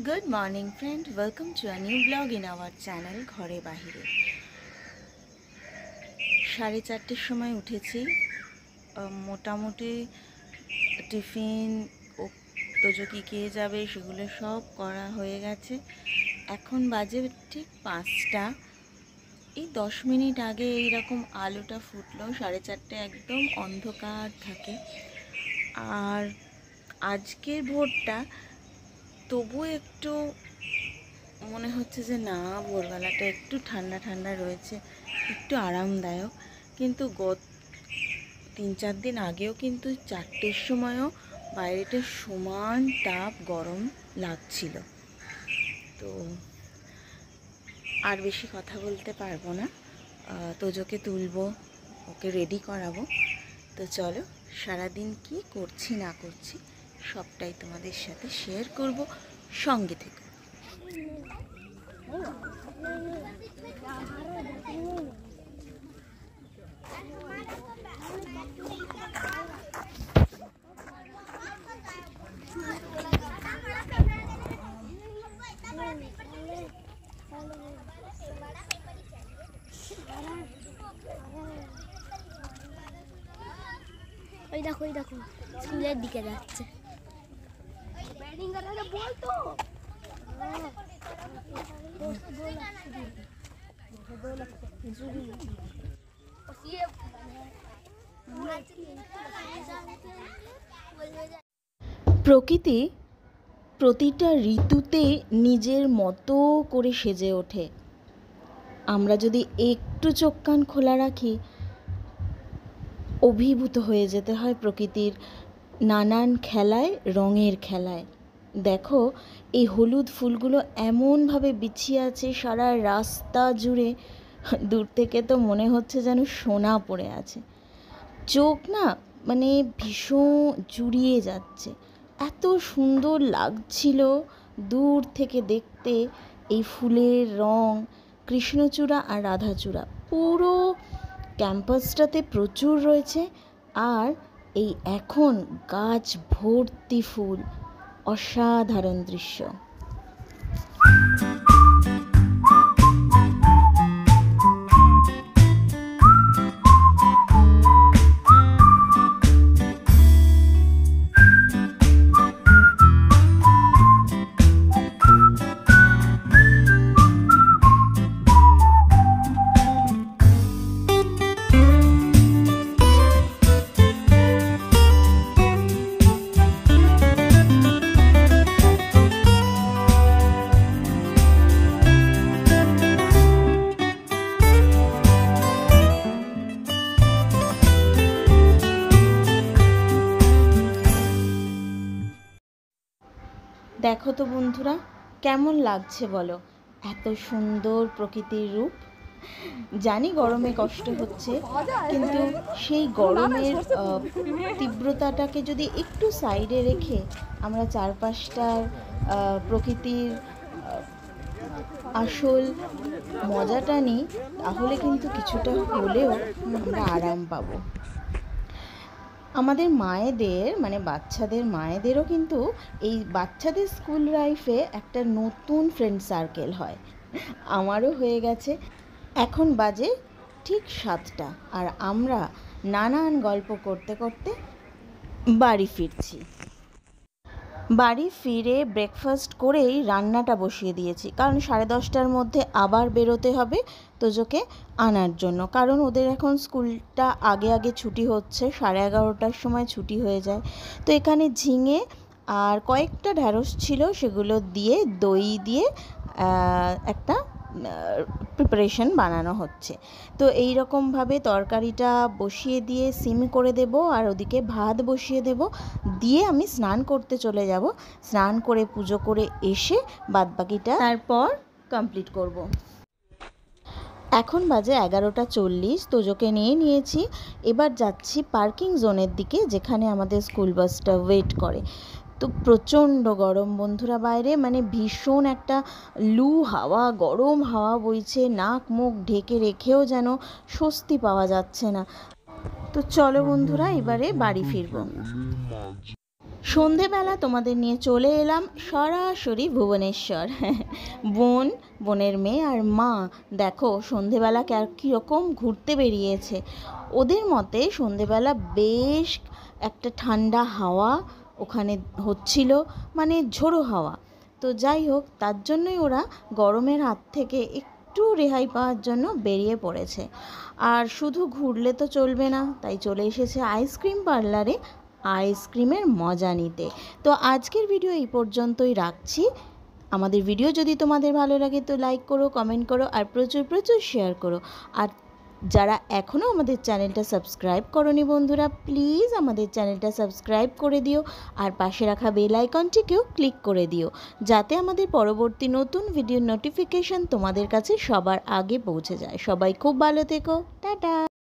Good morning friend, welcome to a new vlog in our channel ঘরে বাহিরে। 4:30টার সময় উঠেছি। মোটামুটি টিফিন তোজো কি যাবে সেগুলো সব করা হয়ে গেছে। এখন বাজে ঠিক 5টা। এই 10 মিনিট আগে এইরকম আলোটা ফুটলো। 4:30টায় একদম অন্ধকার থাকে। আর আজকের ভোরটা তবু একটু মনে হচ্ছে যে না, ভোরবেলাটা একটু ঠান্ডা ঠান্ডা রয়েছে, একটু আরামদায়ক। কিন্তু গত 3-4 দিন আগেও কিন্তু 4টের সময়ও বাইরেটা সমান তাপ গরম লাগছিল। তো আর বেশি কথা বলতে পারবো না, তোজোকে তুলবো, ওকে রেডি করাবো। তো চলো, সারাদিন কি করছি না করছি সবটাই তোমাদের সাথে শেয়ার করব, সঙ্গে থেকে। ওই দেখো স্কুলের দিকে যাচ্ছে। প্রকৃতি প্রতিটা ঋতুতে নিজের মতো করে সেজে ওঠে। আমরা যদি একটু চোখ কান খোলা রাখি, অভিভূত হয়ে যেতে হয় প্রকৃতির নানান খেলায়, রঙের খেলায়। দেখো, এই হলুদ ফুলগুলো এমনভাবে বিছিয়ে আছে সারা রাস্তা জুড়ে, দূর থেকে তো মনে হচ্ছে যেন সোনা পড়ে আছে। চোখ না মানে ভীষণ জুড়িয়ে যাচ্ছে, এত সুন্দর লাগছিল দূর থেকে দেখতে। এই ফুলের রং, কৃষ্ণচূড়া আর রাধাচূড়া পুরো ক্যাম্পাসটাতে প্রচুর রয়েছে। আর এই এখন গাছ ভর্তি ফুল, অসাধারণ দৃশ্য। দেখো তো বন্ধুরা, কেমন লাগছে বলো, এত সুন্দর প্রকৃতির রূপ। জানি গরমে কষ্ট হচ্ছে, কিন্তু সেই গরমের তীব্রতাটাকে যদি একটু সাইডে রেখে আমরা চারপাশটার প্রকৃতির আসল মজাটা নিই, তাহলে কিন্তু কিছুটা হলেও আমরা আরাম পাবো। আমাদের মায়েদের মানে বাচ্চাদের মায়েদেরও কিন্তু এই বাচ্চাদের স্কুল লাইফে একটা নতুন ফ্রেন্ড সার্কেল হয়। আমারও হয়ে গেছে। এখন বাজে ঠিক 7টা, আর আমরা নানান গল্প করতে করতে বাড়ি ফিরছি। বাড়ি ফিরে ব্রেকফাস্ট করেই রান্নাটা বসিয়ে দিয়েছি, কারণ 10:30টার মধ্যে আবার বেরোতে হবে তোজোকে আনার জন্য। কারণ ওদের এখন স্কুলটা আগে ছুটি হচ্ছে, 11:30টার সময় ছুটি হয়ে যায়। তো এখানে ঝিঙে আর কয়েকটা ঢ্যাঁড়স ছিল, সেগুলো দিয়ে দই দিয়ে একটা প্রিপারেশন বানানো হচ্ছে। তো এই রকমভাবে তরকারিটা বসিয়ে দিয়ে সিম করে দেব, আর ওদিকে ভাত বসিয়ে দেব, দিয়ে আমি স্নান করতে চলে যাব। স্নান করে পুজো করে এসে বাদবাকিটা তারপর কমপ্লিট করব। এখন বাজে 11:40। তোজোকে নিয়েছি, এবার যাচ্ছি পার্কিং জোনের দিকে, যেখানে আমাদের স্কুল বাসটা ওয়েট করে। তো প্রচণ্ড গরম বন্ধুরা বাইরে, মানে ভীষণ একটা লু হাওয়া, গরম হাওয়া বইছে। নাক মুখ ঢেকে রেখেও যেন স্বস্তি পাওয়া যাচ্ছে না। তো চলো বন্ধুরা, এবারে বাড়ি ফিরবো। সন্ধেবেলা তোমাদের নিয়ে চলে এলাম সরাসরি ভুবনেশ্বর। বোনের মেয়ে আর মা দেখো সন্ধেবেলা কীরকম ঘুরতে বেরিয়েছে। ওদের মতে সন্ধেবেলা বেশ একটা ঠান্ডা হাওয়া ওখানে হচ্ছিল, মানে ঝোড়ো হাওয়া। তো যাই হোক, তার জন্যই ওরা গরমের হাত থেকে একটু রেহাই পাওয়ার জন্য বেরিয়ে পড়েছে। আর শুধু ঘুরলে তো চলবে না, তাই চলে এসেছে আইসক্রিম পার্লারে আইসক্রিমের মজা নিতে। তো আজকের ভিডিও এই পর্যন্তই রাখছি। আমাদের ভিডিও যদি তোমাদের ভালো লাগে তো লাইক করো, কমেন্ট করো আর প্রচুর প্রচুর শেয়ার করো। আর যারা এখনও আমাদের চ্যানেলটা সাবস্ক্রাইব করোনি বন্ধুরা, প্লিজ আমাদের চ্যানেলটা সাবস্ক্রাইব করে দিও আর পাশে রাখা বেল আইকনটিকেও ক্লিক করে দিও, যাতে আমাদের পরবর্তী নতুন ভিডিওর নোটিফিকেশন তোমাদের কাছে সবার আগে পৌঁছে যায়। সবাই খুব ভালো থেকো, টাটা।